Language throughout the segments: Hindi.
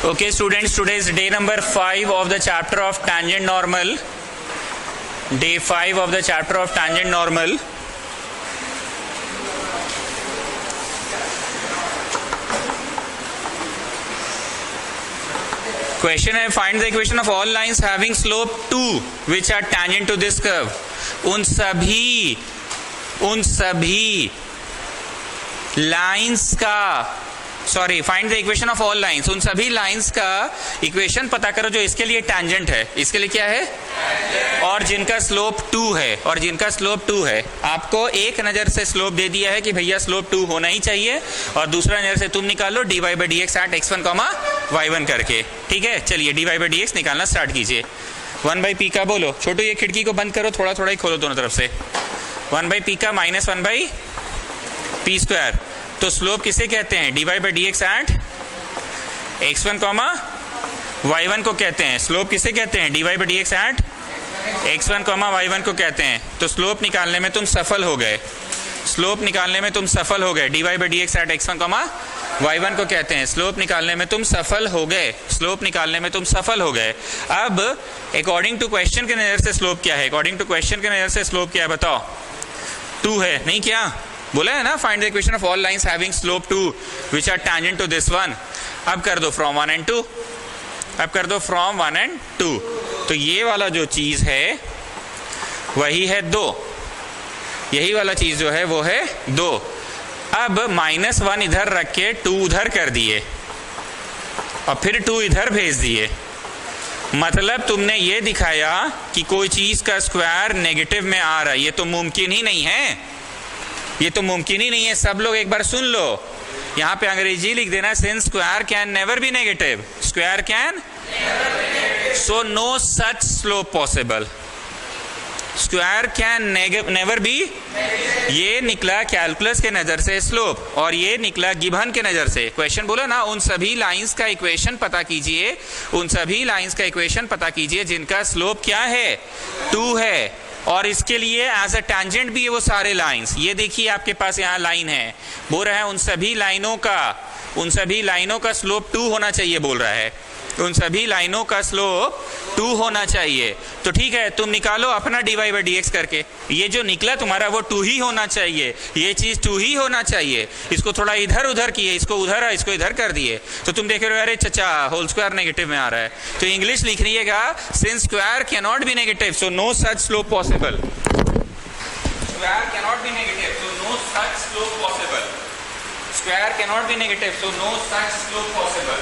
Okay, students, today is day number 5 of the chapter of tangent normal. Day 5 of the chapter of tangent normal. Question है, find the equation of all lines having slope 2 which are tangent to this curve. उन सभी लाइंस का find the equation of all lines, उन सभी लाइंस का इक्वेशन पता करो जो इसके लिए टैंजेंट है, इसके लिए क्या है और जिनका स्लोप 2 है, आपको एक नजर से स्लोप दे दिया है कि भैया स्लोप 2 होना ही चाहिए और दूसरा नजर से तुम निकालो dy by dx eight x1, y1 करके। ठीक है, चलिए dy by dx निकालना स्टार्ट कीजिए। 1/p का बोलो, छोटू ये खिड़की को बंद करो, थोड़ा थोड़ा ही खोलो दोनों तरफ से। 1/p का माइनस 1/p²। तो स्लोप किसे कहते हैं? dy by dx eight x1, y1 को कहते हैं। स्लोप किसे कहते हैं? dy by dx eight x1, y1 को कहते हैं। तो स्लोप निकालने में तुम सफल हो गए, dy by dx eight x1, y1 को कहते हैं। स्लोप निकालने में तुम सफल हो गए। अब अकॉर्डिंग टू क्वेश्चन के नजर से स्लोप क्या है? बताओ। 2 है, नहीं क्या बोला है ना? Find the equation of all lines having slope 2 which are tangent to this one. अब कर दो फ्रॉम 1 and 2। तो ये वाला जो चीज है वही है 2, यही वाला चीज जो है वो है 2। अब -1 इधर रख के 2 उधर कर दिए और फिर 2 इधर भेज दिए। मतलब तुमने ये दिखाया कि कोई चीज का स्क्वायर नेगेटिव में आ रहा है। ये तो मुमकिन ही नहीं है, सब लोग एक बार सुन लो। यहाँ पे अंग्रेजी लिख देना, since square can never be negative, so no such slope possible. Square can never be, ये निकला कैलकुलस के नजर से स्लोप और ये निकला गिब्हन के नजर से। क्वेश्चन बोला ना, उन सभी लाइंस का इक्वेशन पता कीजिए जिनका स्लोप क्या है? 2 है। और इसके लिए एज अ टैंजेंट भी है वो सारे लाइंस। ये देखिए आपके पास यहाँ लाइन है, बोल रहा है उन सभी लाइनों का स्लोप 2 होना चाहिए, बोल रहा है उन सभी लाइनों का स्लोप 2 होना चाहिए। तो ठीक है, तुम निकालो अपना dy by dx करके। ये जो निकला तुम्हारा वो 2 ही होना चाहिए, ये चीज 2 ही होना चाहिए। इसको थोड़ा इधर उधर किए, इसको इधर कर दिए, तो तुम देख रहे हो अरे चचा होल स्क्वायर नेगेटिव में आ रहा है। तो इंग्लिश लिख रहिएगा, since square can not be negative so no such slope possible. Square can not be negative so no such slope possible.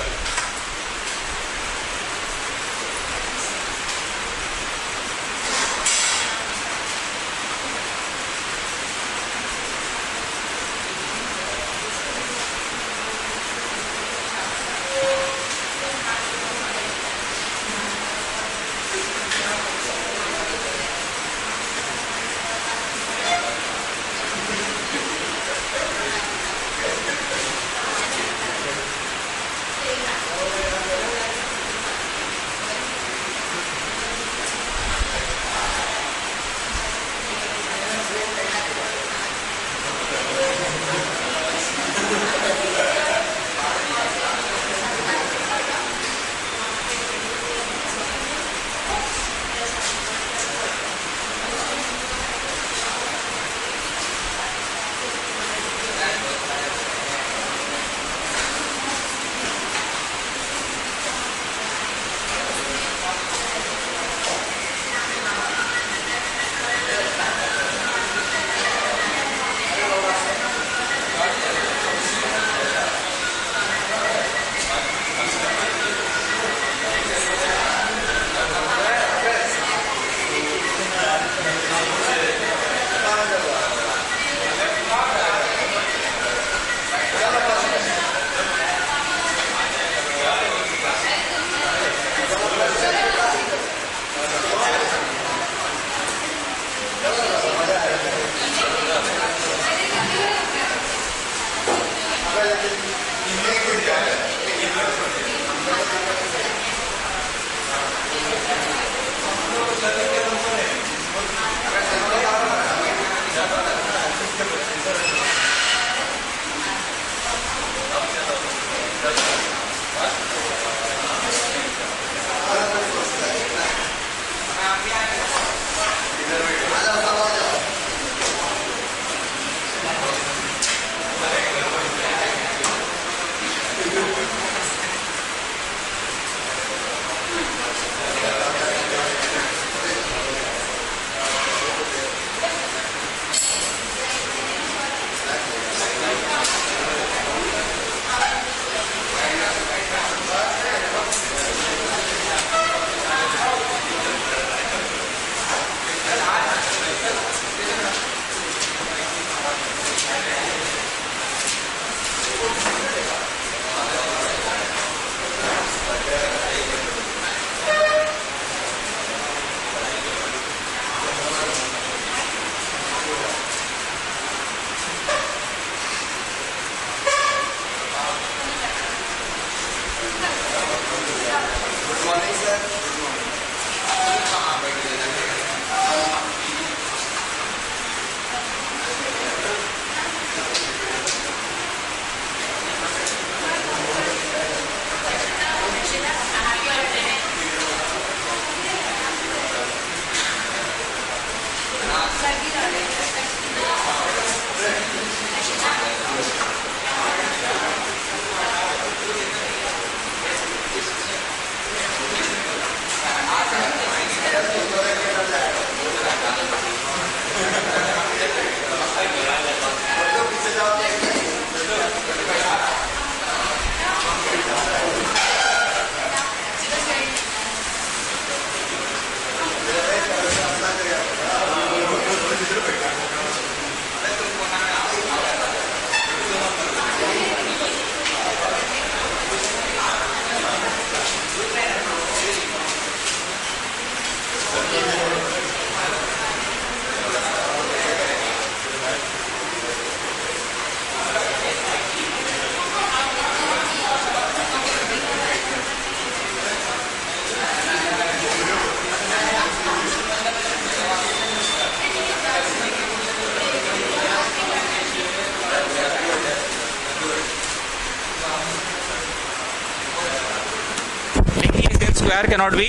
Square can not be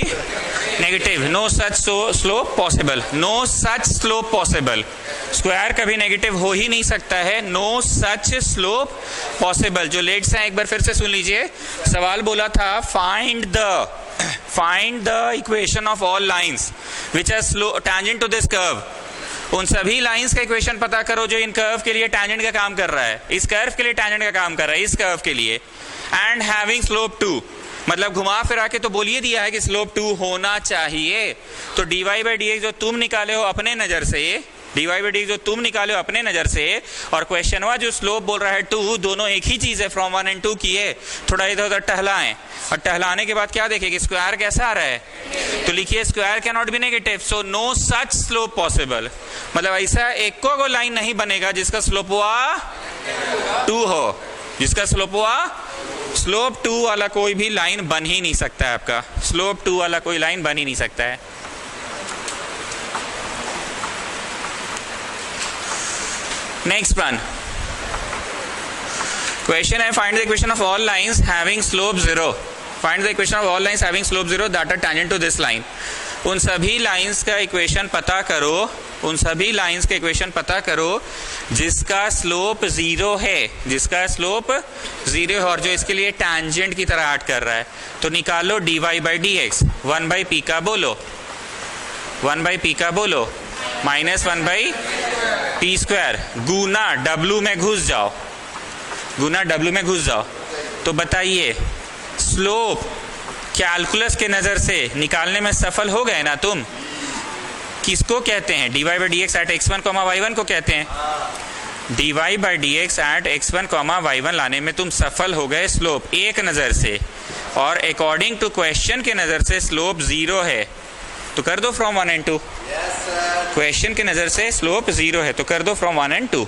negative, no such slope possible, no such slope possible, square कभी नेगेटिव हो ही नहीं सकता है, नो सच स्लोप पॉसिबल। जो लेट्स हैं एक बार फिर से सुन लीजिए, सवाल बोला था find the equation of all lines which are tangent to this curve. उन सभी लाइंस का इक्वेशन पता करो जो इन कर्व के लिए टैंजेंट का काम कर रहा है, इस कर्व के लिए टैंजेंट का काम कर रहा है, इस कर्व के लिए, एंड हैविंग स्लोप 2, मतलब घुमा फिरा के तो बोलिए दिया है कि स्लोप 2 होना चाहिए। तो dy बाई dx जो तुम निकाले हो अपने नजर से, dy बाई dx जो तुम निकाले हो अपने नजर से, और क्वेश्चन हुआ जो स्लोप बोल रहा है 2, दोनों एक ही चीज है, फ्रॉम 1 and 2 की है। थोड़ा इधर उधर टहलाएं, और टहलाने के बाद क्या देखेंगे, स्क्वायर कैसा आ रहा है, तो लिखिए square can not be negative, so no such slope possible. मतलब ऐसा एक को लाइन नहीं बनेगा जिसका स्लोप हुआ 2 हो, जिसका स्लोप हुआ स्लोप 2 वाला कोई भी लाइन बन ही नहीं सकता है, आपका स्लोप 2 वाला कोई लाइन बन ही नहीं सकता है। नेक्स्ट वन क्वेश्चन है, find the equation of all lines having slope 0, find the equation of all lines having slope 0 that are tangent to this line. उन सभी लाइंस का इक्वेशन पता करो, उन सभी लाइंस का इक्वेशन पता करो जिसका स्लोप 0 है, जिसका स्लोप 0 है और जो इसके लिए टैंजेंट की तरह एक्ट कर रहा है। तो निकालो dy by dx, 1 by P का बोलो, 1 बाई पी का बोलो, minus 1 by P square, Guna w में घुस जाओ, गुना w में घुस जाओ। तो बताइए स्लोप कैलकुलस के नजर से निकालने में सफल हो गए ना तुम? किसको कहते हैं? dy by dx eight x1 y1 को कहते हैं। dy by dx eight x1 y1 लाने में तुम सफल हो गए स्लोप एक नज़र से, और अकॉर्डिंग टू क्वेश्चन के नज़र से स्लोप 0 है, तो कर दो फ्रॉम 1 and 2। क्वेश्चन के नज़र से स्लोप 0 है तो कर दो फ्रॉम 1 and 2।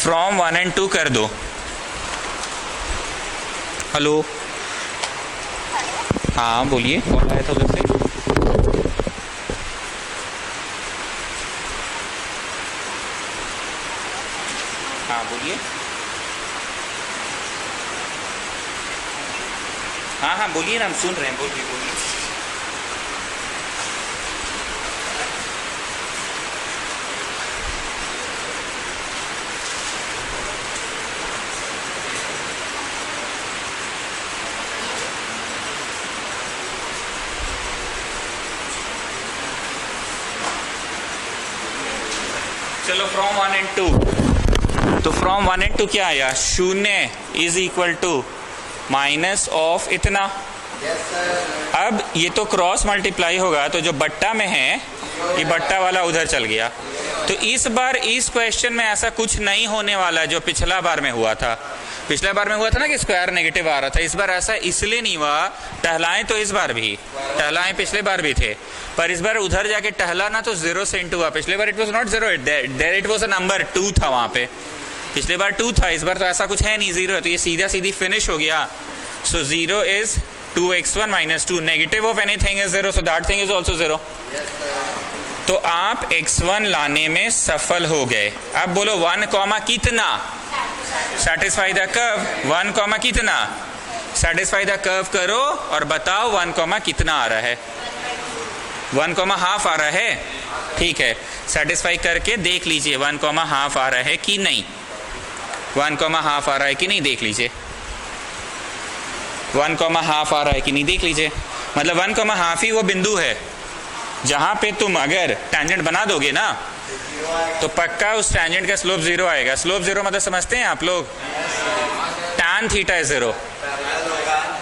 फ्रॉम 1 and 2 कर दो। हेलो, हाँ बोलिए, कौन आया था उधर से? हाँ बोलिए, हाँ हाँ बोलिए ना, हम सुन रहे हैं, बोलिए बोलिए। चलो फ्रॉम 1 and 2, तो फ्रॉम 1 and 2 क्या आया? 0 is equal to minus of इतना। अब ये तो क्रॉस मल्टीप्लाई होगा, तो जो बट्टा में है ये बट्टा वाला उधर चल गया। तो इस बार इस क्वेश्चन में ऐसा कुछ नहीं होने वाला जो पिछला बार में हुआ था। पिछले बार में हुआ था ना कि स्क्वायर नेगेटिव आ रहा था, इस बार ऐसा इसलिए नहीं हुआ। टहलाएं तो इस बार भी, टहलाएं पिछले बार भी थे, पर इस बार उधर जाके टहला ना तो 0 से इंटू हुआ। पिछले बार it was not 0, there it was a number 2 था वहां पे, पिछले बार 2 था, इस बार तो ऐसा कुछ है नहीं, 0 है, तो ये सीधा सीधी फिनिश हो गया। सो 0 is 2x1 minus 2, negative of anything is 0, so that thing is also 0। तो आप x1 लाने में सफल हो गए। अब बोलो 1 कॉमा कितना, सेटिस्फाई द कर्व, 1 कॉमा कितना, सेटिस्फाई द कर्व करो और बताओ 1 कॉमा कितना आ रहा है। 1 कॉमा हाफ आ रहा है, ठीक है, सेटिस्फाई करके देख लीजिए 1 कॉमा हाफ आ रहा है कि नहीं, 1 कॉमा हाफ आ रहा है कि नहीं देख लीजिए, 1 कॉमा हाफ आ रहा है कि नहीं देख लीजिए। मतलब 1 कॉमा हाफ ही वो बिंदु है जहां पे तुम अगर टैंजेंट बना दोगे ना तो पक्का उस टैंजेंट का स्लोप 0 आएगा। स्लोप 0 मतलब समझते हैं आप लोग? tan थीटा इज 0,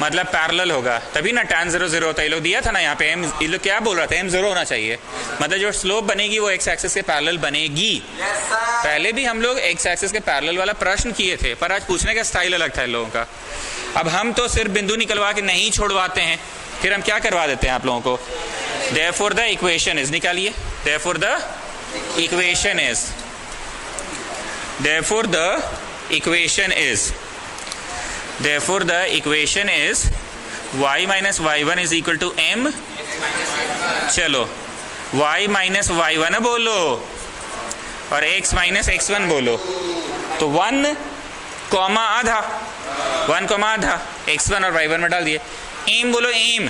मतलब पैरेलल होगा, तभी ना tan 0 0 होता है। ये लोग दिया था ना यहाँ पे m, ये लोग क्या बोल रहा था, m 0 होना चाहिए, मतलब जो स्लोप बनेगी वो x एक्सिस के पैरेलल बनेगी। पहले भी हम लोग x एक्सिस के पैरेलल वाला प्रश्न किए थे, पर आज पूछने का स्टाइल अलग था इन लोगों का। अब हम तो सिर्फ बिंदु निकलवा के नहीं छोड़वाते हैं, फिर हम क्या करवा देते हैं आप लोगों को, therefore the equation is, निकालिए, therefore the equation is, therefore the equation is, Therefore the equation is y minus y1 is equal to m. चलो y माइनस y1 बोलो और x माइनस x1 बोलो, तो 1 कॉमा आधा, 1 कॉमा आधा x1 और y1 में डाल दिए। एम बोलो, एम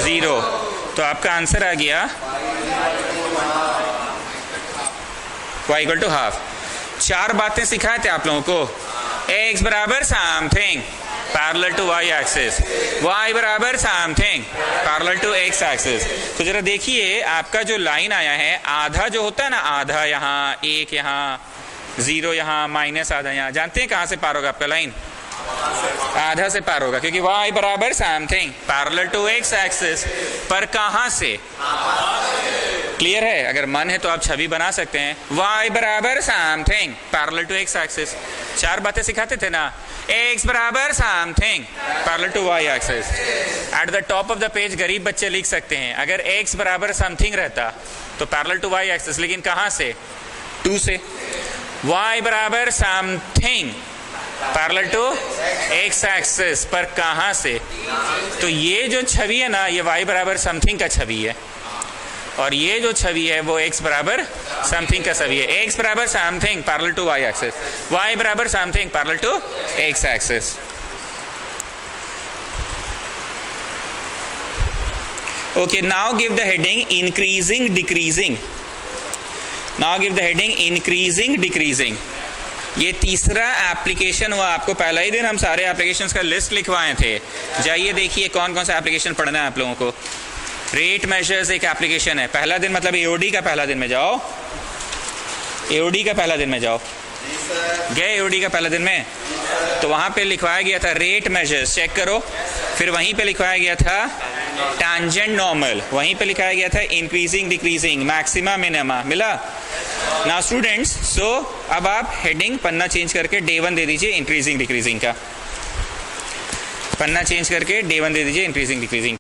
0, तो आपका आंसर आ गया y इक्वल टू हाफ। 4 बातें सिखाए थे आप लोगों को। x बराबर something parallel to y axis, y बराबर something parallel to x axis. तो जरा देखिए आपका जो लाइन आया है, आधा जो होता है ना, आधा यहाँ, 1 यहाँ, 0 यहाँ, माइनस आधा यहाँ, जानते हैं कहाँ से पार होगा आपका लाइन? आधा से पार होगा, क्योंकि y बराबर something parallel to x axis. पर कहाँ से? क्लियर है? अगर मन है तो आप छवि बना सकते हैं। y बराबर something parallel to x axis. 4 बातें सिखाते थे ना, x बराबर something parallel to y axis. At the top of the page गरीब बच्चे लिख सकते हैं, अगर x बराबर समथिंग रहता तो पैरेलल टू y एक्सिस, लेकिन कहाँ से? 2 से। y बराबर something parallel to x axis, पर कहाँ से? तो ये जो छवि है ना, ये y बराबर समथिंग का छवि है, और ये जो छवि है वो x बराबर समथिंग का छवि है। x बराबर something parallel to y axis, y बराबर something parallel to x axis. Okay, now give the heading increasing decreasing. Now give the heading increasing decreasing. ये तीसरा एप्लीकेशन हुआ। आपको पहला ही दिन हम सारे एप्लीकेशंस का लिस्ट लिखवाए थे। जाइए देखिए कौन कौन सा एप्लीकेशन पढ़ना है आप लोगों को। रेट मेजर्स एक एप्लीकेशन है। पहला दिन मतलब एओडी का पहला दिन में जाओ, एओडी का पहला दिन में जाओ। गए एओडी का पहला दिन में? तो वहाँ पे लिखवाया गया था रेट मेजर्स, चेक करो। फिर वहीं पे लिखवाया गया था टैंजेंट नॉर्मल, वहीं पे लिखाया गया था इंक्रीजिंग डिक्रीजिंग, मैक्सिमा मिनिमा, मिला ना स्टूडेंट्स? सो अब आप हेडिंग पन्ना चेंज करके डे 1 दे दीजिए इंक्रीजिंग डिक्रीजिंग का। पन्ना चेंज करके डे 1 दे दीजिए इंक्रीजिंग डिक्रीजिंग।